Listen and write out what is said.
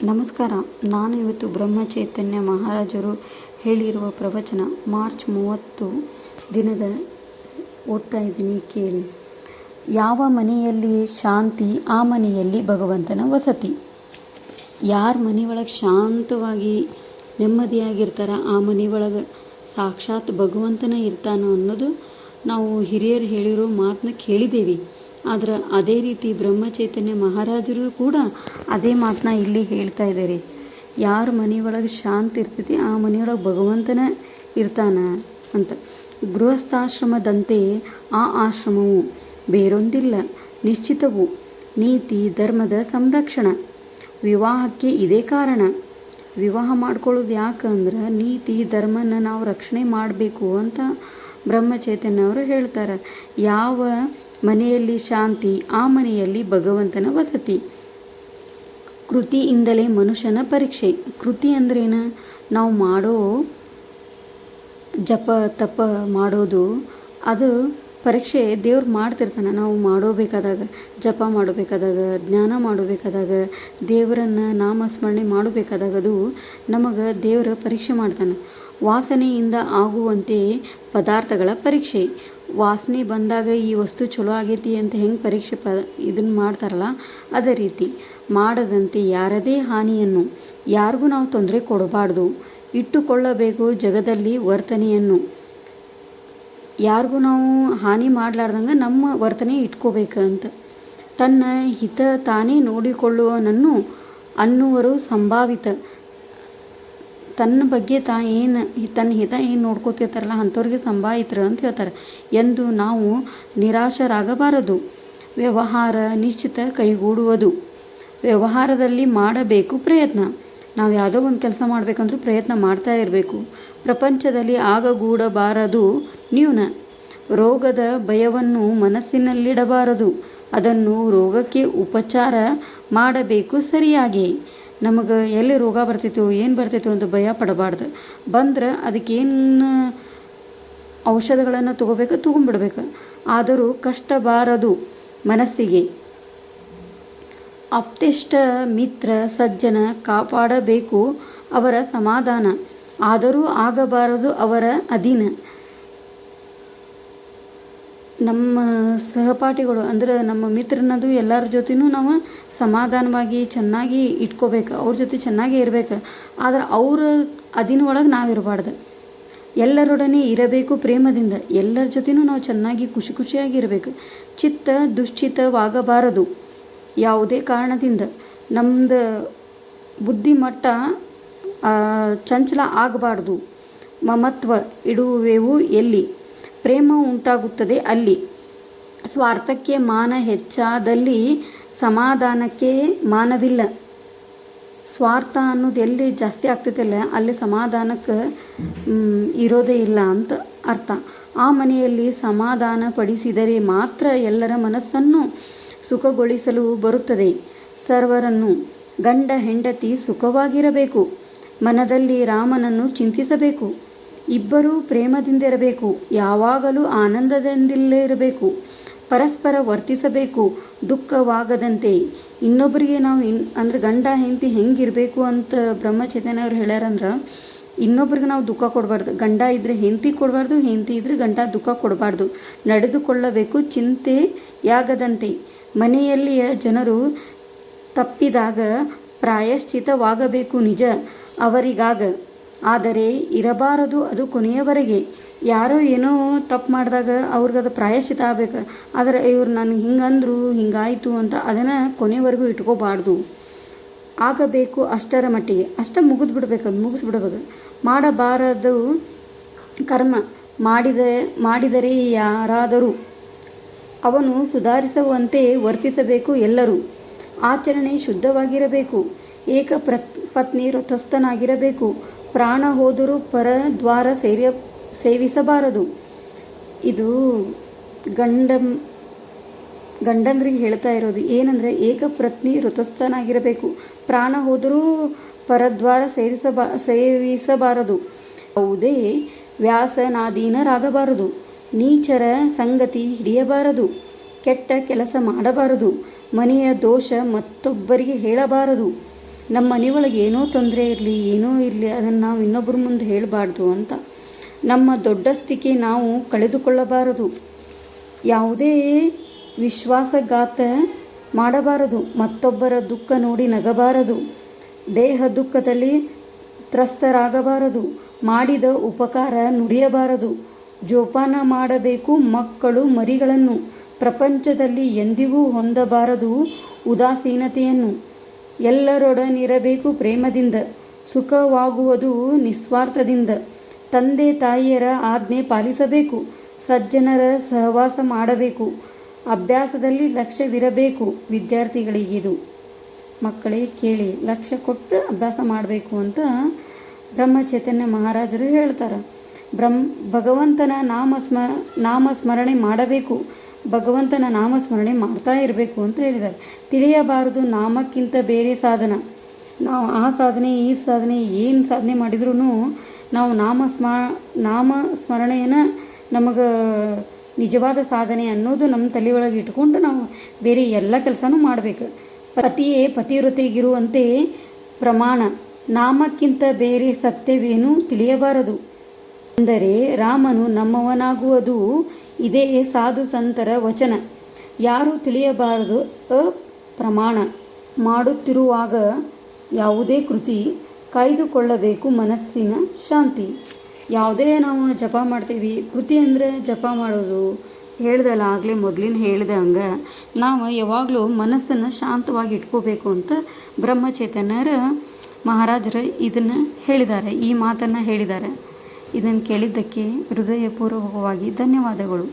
ನಮಸ್ಕಾರ. ನಾನು ಇವತ್ತು ಬ್ರಹ್ಮಚೈತನ್ಯ ಮಹಾರಾಜರು ಹೇಳಿರುವ ಪ್ರವಚನ ಮಾರ್ಚ್ 30 ದಿನದ ಓದ್ತಾ ಇದ್ದೀನಿ, ಕೇಳಿ. ಯಾವ ಮನೆಯಲ್ಲಿ ಶಾಂತಿ, ಆ ಮನೆಯಲ್ಲಿ ಭಗವಂತನ ವಸತಿ. ಯಾರ ಮನೆಯೊಳಗೆ ಶಾಂತವಾಗಿ ನೆಮ್ಮದಿಯಾಗಿರ್ತಾರ, ಆ ಮನೆಯೊಳಗೆ ಸಾಕ್ಷಾತ್ ಭಗವಂತನ ಇರ್ತಾನೋ ಅನ್ನೋದು ನಾವು ಹಿರಿಯರು ಹೇಳಿರೋ ಮಾತನ್ನ ಕೇಳಿದ್ದೇವೆ. ಆದ್ರೆ ಅದೇ ರೀತಿ ಬ್ರಹ್ಮಚೈತನ್ಯ ಮಹಾರಾಜರು ಕೂಡ ಅದೇ ಮಾತನ್ನ ಇಲ್ಲಿ ಹೇಳ್ತಾ ಇದ್ದಾರೆ. ಯಾರ ಮನೆಯೊಳಗೆ ಶಾಂತಿ ಇರ್ತೈತಿ, ಆ ಮನೆಯೊಳಗೆ ಭಗವಂತನ ಇರ್ತಾನ ಅಂತ. ಗೃಹಸ್ಥಾಶ್ರಮದಂತೆ ಆ ಆಶ್ರಮವು ಬೇರೊಂದಿಲ್ಲ, ನಿಶ್ಚಿತವು. ನೀತಿ ಧರ್ಮದ ಸಂರಕ್ಷಣ. ವಿವಾಹಕ್ಕೆ ಇದೇ ಕಾರಣ. ವಿವಾಹ ಮಾಡ್ಕೊಳ್ಳೋದು ಯಾಕಂದ್ರೆ ನೀತಿ ಧರ್ಮನ ನಾವು ರಕ್ಷಣೆ ಮಾಡಬೇಕು ಅಂತ ಬ್ರಹ್ಮಚೈತನ್ಯ ಅವರು ಹೇಳ್ತಾರೆ. ಯಾವ ಮನೆಯಲ್ಲಿ ಶಾಂತಿ, ಆ ಮನೆಯಲ್ಲಿ ಭಗವಂತನ ವಸತಿ. ಕೃತಿಯಿಂದಲೇ ಮನುಷ್ಯನ ಪರೀಕ್ಷೆ. ಕೃತಿ ಅಂದ್ರೇನು? ನಾವು ಮಾಡೋ ಜಪ ತಪ ಮಾಡೋದು, ಅದು ಪರೀಕ್ಷೆ ದೇವ್ರು ಮಾಡ್ತಿರ್ತಾನೆ. ನಾವು ಮಾಡೋಬೇಕಾದಾಗ, ಜಪ ಮಾಡಬೇಕಾದಾಗ, ಜ್ಞಾನ ಮಾಡಬೇಕಾದಾಗ, ದೇವರನ್ನು ನಾಮಸ್ಮರಣೆ ಮಾಡಬೇಕಾದಾಗ ಅದು ನಮಗೆ ದೇವರ ಪರೀಕ್ಷೆ ಮಾಡ್ತಾನೆ. ವಾಸನೆಯಿಂದ ಆಗುವಂತೆ ಪದಾರ್ಥಗಳ ಪರೀಕ್ಷೆ. ವಾಸನೆ ಬಂದಾಗ ಈ ವಸ್ತು ಚಲೋ ಆಗೈತಿ ಅಂತ ಹೆಂಗೆ ಪರೀಕ್ಷೆ ಇದನ್ನು ಮಾಡ್ತಾರಲ್ಲ, ಅದೇ ರೀತಿ ಮಾಡದಂತೆ ಯಾರದೇ ಹಾನಿಯನ್ನು, ಯಾರಿಗೂ ನಾವು ತೊಂದರೆ ಕೊಡಬಾರ್ದು. ಇಟ್ಟುಕೊಳ್ಳಬೇಕು ಜಗದಲ್ಲಿ ವರ್ತನೆಯನ್ನು. ಯಾರಿಗೂ ನಾವು ಹಾನಿ ಮಾಡಲಾರ್ದಂಗೆ ನಮ್ಮ ವರ್ತನೆ ಇಟ್ಕೋಬೇಕು ಅಂತ. ತನ್ನ ಹಿತ ತಾನೇ ನೋಡಿಕೊಳ್ಳುವನನ್ನು ಅನ್ನುವರು ಸಂಭಾವಿತ. ತನ್ನ ಬಗ್ಗೆ ತನ್ನ ಹಿತ ಏನು ನೋಡ್ಕೋತಿರ್ತಾರಲ್ಲ ಅಂಥವ್ರಿಗೆ ಸಂಭಾವಿತರು ಅಂತ ಹೇಳ್ತಾರೆ ಎಂದು ನಾವು ನಿರಾಶರಾಗಬಾರದು. ವ್ಯವಹಾರ ನಿಶ್ಚಿತ ಕೈಗೂಡುವುದು. ವ್ಯವಹಾರದಲ್ಲಿ ಮಾಡಬೇಕು ಪ್ರಯತ್ನ. ನಾವು ಯಾವುದೋ ಒಂದು ಕೆಲಸ ಮಾಡಬೇಕಂದ್ರೂ ಪ್ರಯತ್ನ ಮಾಡ್ತಾ ಇರಬೇಕು. ಪ್ರಪಂಚದಲ್ಲಿ ಆಗಗೂಡಬಾರದು ನ್ಯೂನ. ರೋಗದ ಭಯವನ್ನು ಮನಸ್ಸಿನಲ್ಲಿಡಬಾರದು. ಅದನ್ನು ರೋಗಕ್ಕೆ ಉಪಚಾರ ಮಾಡಬೇಕು ಸರಿಯಾಗಿ. ನಮಗೆ ಎಲ್ಲಿ ರೋಗ ಬರ್ತಿತ್ತು, ಏನು ಬರ್ತಿತ್ತು ಅಂತ ಭಯ ಪಡಬಾರ್ದು. ಬಂದ್ರೆ ಅದಕ್ಕೇನು ಔಷಧಗಳನ್ನು ತೊಗೊಂಬಿಡ್ಬೇಕು. ಆದರೂ ಕಷ್ಟ ಬಾರದು ಮನಸ್ಸಿಗೆ. ಆಪ್ತೇಷ್ಟ ಮಿತ್ರ ಸಜ್ಜನ ಕಾಪಾಡಬೇಕು ಅವರ ಸಮಾಧಾನ. ಆದರೂ ಆಗಬಾರದು ಅವರ ಅಧೀನ. ನಮ್ಮ ಸಹಪಾಠಿಗಳು ಅಂದರೆ ನಮ್ಮ ಮಿತ್ರನದು ಎಲ್ಲರ ಜೊತೆನೂ ನಾವು ಸಮಾಧಾನವಾಗಿ ಚೆನ್ನಾಗಿ ಇಟ್ಕೋಬೇಕು. ಅವ್ರ ಜೊತೆ ಚೆನ್ನಾಗೇ ಇರಬೇಕು. ಆದ್ರೆ ಅವ್ರ ಅಧೀನ ಒಳಗೆ ನಾವು ಇರಬಾರ್ದು. ಎಲ್ಲರೊಡನೆ ಇರಬೇಕು ಪ್ರೇಮದಿಂದ. ಎಲ್ಲರ ಜೊತೆನೂ ನಾವು ಚೆನ್ನಾಗಿ ಖುಷಿಯಾಗಿ ಇರಬೇಕು. ಚಿತ್ತ ದುಶ್ಚಿತವಾಗಬಾರದು ಯಾವುದೇ ಕಾರಣದಿಂದ. ನಮ್ಮದು ಬುದ್ಧಿಮಟ್ಟ ಚಂಚಲ ಆಗಬಾರ್ದು. ಮಮತ್ವ ಇಡುವೆವು ಎಲ್ಲಿ ಪ್ರೇಮ ಉಂಟಾಗುತ್ತದೆ ಅಲ್ಲಿ. ಸ್ವಾರ್ಥಕ್ಕೆ ಮಾನ ಹೆಚ್ಚಾದಲ್ಲಿ ಸಮಾಧಾನಕ್ಕೆ ಮಾನವಿಲ್ಲ. ಸ್ವಾರ್ಥ ಅನ್ನೋದು ಎಲ್ಲಿ ಜಾಸ್ತಿ ಆಗ್ತೈತಲ್ಲ, ಅಲ್ಲಿ ಸಮಾಧಾನಕ್ಕೆ ಇರೋದೇ ಇಲ್ಲ ಅಂತ ಅರ್ಥ. ಆ ಮನೆಯಲ್ಲಿ ಸಮಾಧಾನ ಪಡಿಸಿದರೆ ಮಾತ್ರ ಎಲ್ಲರ ಮನಸ್ಸನ್ನು ಸುಖಗೊಳಿಸಲು ಬರುತ್ತದೆ. ಸರ್ವರನ್ನು ಗಂಡ ಹೆಂಡತಿ ಸುಖವಾಗಿರಬೇಕು. ಮನದಲ್ಲಿ ರಾಮನನ್ನು ಚಿಂತಿಸಬೇಕು. ಇಬ್ಬರೂ ಪ್ರೇಮದಿಂದಿರಬೇಕು. ಯಾವಾಗಲೂ ಆನಂದದಿಂದಿರಬೇಕು. ಪರಸ್ಪರ ವರ್ತಿಸಬೇಕು, ದುಃಖವಾಗದಂತೆ. ಇನ್ನೊಬ್ಬರಿಗೆ ನಾವು ಅಂದರೆ ಗಂಡ ಹೆಂಡತಿ ಹೆಂಗಿರಬೇಕು ಅಂತ ಬ್ರಹ್ಮಚೈತನ್ಯ ಅವ್ರು ಹೇಳ್ಯಾರಂದ್ರೆ, ಇನ್ನೊಬ್ರಿಗೆ ನಾವು ದುಃಖ ಕೊಡಬಾರ್ದು. ಗಂಡ ಇದ್ದರೆ ಹೆಂಡತಿ ಕೊಡಬಾರ್ದು, ಹೆಂಡತಿ ಇದ್ದರೆ ಗಂಡ ದುಃಖ ಕೊಡಬಾರ್ದು. ನಡೆದುಕೊಳ್ಳಬೇಕು ಚಿಂತೆಯಾಗದಂತೆ. ಮನೆಯಲ್ಲಿಯ ಜನರು ತಪ್ಪಿದಾಗ ಪ್ರಾಯಶ್ಚಿತವಾಗಬೇಕು ನಿಜ ಅವರಿಗಾಗ. ಆದರೆ ಇರಬಾರದು ಅದು ಕೊನೆಯವರೆಗೆ. ಯಾರೋ ಏನೋ ತಪ್ಪು ಮಾಡಿದಾಗ ಅವ್ರಿಗದು ಪ್ರಾಯಶ್ಚಿತ ಆಗಬೇಕು. ಆದರೆ ಇವ್ರು ನನಗೆ ಹಿಂಗಂದ್ರು ಹಿಂಗಾಯಿತು ಅಂತ ಅದನ್ನು ಕೊನೆವರೆಗೂ ಇಟ್ಕೋಬಾರ್ದು. ಆಗಬೇಕು ಅಷ್ಟರ ಮಟ್ಟಿಗೆ, ಅಷ್ಟೇ ಮುಗಿಸ್ಬಿಡ್ಬೇಕು. ಮಾಡಬಾರದು ಕರ್ಮ ಮಾಡಿದರೆ ಯಾರಾದರೂ ಅವನು ಸುಧಾರಿಸುವಂತೆ ವರ್ತಿಸಬೇಕು ಎಲ್ಲರೂ. ಆಚರಣೆ ಶುದ್ಧವಾಗಿರಬೇಕು. ಪತ್ನಿ ವ್ರತಸ್ಥನಾಗಿರಬೇಕು. ಪ್ರಾಣ ಹೋದರೂ ಪರದ್ವಾರ ಸೇವಿಸಬಾರದು. ಇದು ಗಂಡಂದ್ರಿಗೆ ಹೇಳ್ತಾ ಇರೋದು. ಏನಂದರೆ ಏಕಪತ್ನಿ ವ್ರತಸ್ಥನಾಗಿರಬೇಕು. ಪ್ರಾಣ ಹೋದರೂ ಪರದ್ವಾರ ಸೇವಿಸಬಾರದು. ಯಾವುದೇ ವ್ಯಾಸನಾಧೀನರಾಗಬಾರದು. ನೀಚರ ಸಂಗತಿ ಹಿಡಿಯಬಾರದು. ಕೆಟ್ಟ ಕೆಲಸ ಮಾಡಬಾರದು. ಮನೆಯ ದೋಷ ಮತ್ತೊಬ್ಬರಿಗೆ ಹೇಳಬಾರದು. ನಮ್ಮ ಮನೆಯೊಳಗೆ ಏನೋ ತೊಂದರೆ ಇರಲಿ, ಏನೋ ಇರಲಿ, ಅದನ್ನು ನಾವು ಇನ್ನೊಬ್ಬರ ಮುಂದೆ ಹೇಳಬಾರ್ದು ಅಂತ. ನಮ್ಮ ದೊಡ್ಡಸ್ತಿಕೆ ನಾವು ಕಳೆದುಕೊಳ್ಳಬಾರದು. ಯಾವುದೇ ವಿಶ್ವಾಸಘಾತ ಮಾಡಬಾರದು. ಮತ್ತೊಬ್ಬರ ದುಃಖ ನೋಡಿ ನಗಬಾರದು. ದೇಹ ದುಃಖದಲ್ಲಿ ತ್ರಸ್ತರಾಗಬಾರದು. ಮಾಡಿದ ಉಪಕಾರ ನುಡಿಯಬಾರದು. ಜೋಪಾನ ಮಾಡಬೇಕು ಮಕ್ಕಳು ಮರಿಗಳನ್ನು. ಪ್ರಪಂಚದಲ್ಲಿ ಎಂದಿಗೂ ಹೊಂದಬಾರದು ಉದಾಸೀನತೆಯನ್ನು. ಎಲ್ಲರೊಡನಿರಬೇಕು ಪ್ರೇಮದಿಂದ. ಸುಖವಾಗುವುದು ನಿಸ್ವಾರ್ಥದಿಂದ. ತಂದೆ ತಾಯಿಯರ ಆಜ್ಞೆ ಪಾಲಿಸಬೇಕು. ಸಜ್ಜನರ ಸಹವಾಸ ಮಾಡಬೇಕು. ಅಭ್ಯಾಸದಲ್ಲಿ ಲಕ್ಷ್ಯವಿರಬೇಕು. ವಿದ್ಯಾರ್ಥಿಗಳಿಗಿದು. ಮಕ್ಕಳೇ ಕೇಳಿ, ಲಕ್ಷ್ಯ ಕೊಟ್ಟು ಅಭ್ಯಾಸ ಮಾಡಬೇಕು ಅಂತ ಬ್ರಹ್ಮಚೈತನ್ಯ ಮಹಾರಾಜರು ಹೇಳ್ತಾರೆ. ಭಗವಂತನ ನಾಮಸ್ಮರಣೆ ಮಾಡಬೇಕು. ಭಗವಂತನ ನಾಮಸ್ಮರಣೆ ಮಾಡ್ತಾ ಇರಬೇಕು ಅಂತ ಹೇಳಿದ್ದಾರೆ. ತಿಳಿಯಬಾರದು ನಾಮಕ್ಕಿಂತ ಬೇರೆ ಸಾಧನ. ನಾವು ಆ ಸಾಧನೆ ಈ ಸಾಧನೆ ಏನು ಸಾಧನೆ ಮಾಡಿದ್ರೂ ನಾವು ನಾಮಸ್ಮರಣೆಯನ್ನು ನಮಗೆ ನಿಜವಾದ ಸಾಧನೆ ಅನ್ನೋದು ನಮ್ಮ ತಲೆ ಒಳಗೆ ಇಟ್ಕೊಂಡು ನಾವು ಬೇರೆ ಎಲ್ಲ ಕೆಲಸನೂ ಮಾಡಬೇಕು. ಪತಿಯೇ ಪತಿವ್ರತೆಗಿರುವಂತೆ ಪ್ರಮಾಣ. ನಾಮಕ್ಕಿಂತ ಬೇರೆ ಸತ್ಯವೇನೂ ತಿಳಿಯಬಾರದು. ಅಂದರೆ ರಾಮನು ನಮ್ಮವನಾಗುವುದು ಇದೇ ಸಾಧು ಸಂತರ ವಚನ. ಯಾರೂ ತಿಳಿಯಬಾರದು ಅಪ್ರಮಾಣ. ಮಾಡುತ್ತಿರುವಾಗ ಯಾವುದೇ ಕೃತಿ ಕಾಯ್ದುಕೊಳ್ಳಬೇಕು ಮನಸ್ಸಿನ ಶಾಂತಿ. ಯಾವುದೇ ನಾವು ಜಪ ಮಾಡ್ತೀವಿ, ಕೃತಿ ಅಂದರೆ ಜಪ ಮಾಡೋದು ಹೇಳ್ದಲ್ಲ, ಆಗಲೇ ಮೊದಲಿನ ಹೇಳ್ದಂಗೆ ನಾವು ಯಾವಾಗಲೂ ಮನಸ್ಸನ್ನು ಶಾಂತವಾಗಿ ಇಟ್ಕೋಬೇಕು ಅಂತ ಬ್ರಹ್ಮಚೈತನ್ಯರ ಮಹಾರಾಜರು ಇದನ್ನು ಹೇಳಿದ್ದಾರೆ, ಈ ಮಾತನ್ನು ಹೇಳಿದ್ದಾರೆ. ಇದನ್ನು ಕೇಳಿದ್ದಕ್ಕೆ ಹೃದಯಪೂರ್ವಕವಾಗಿ ಧನ್ಯವಾದಗಳು.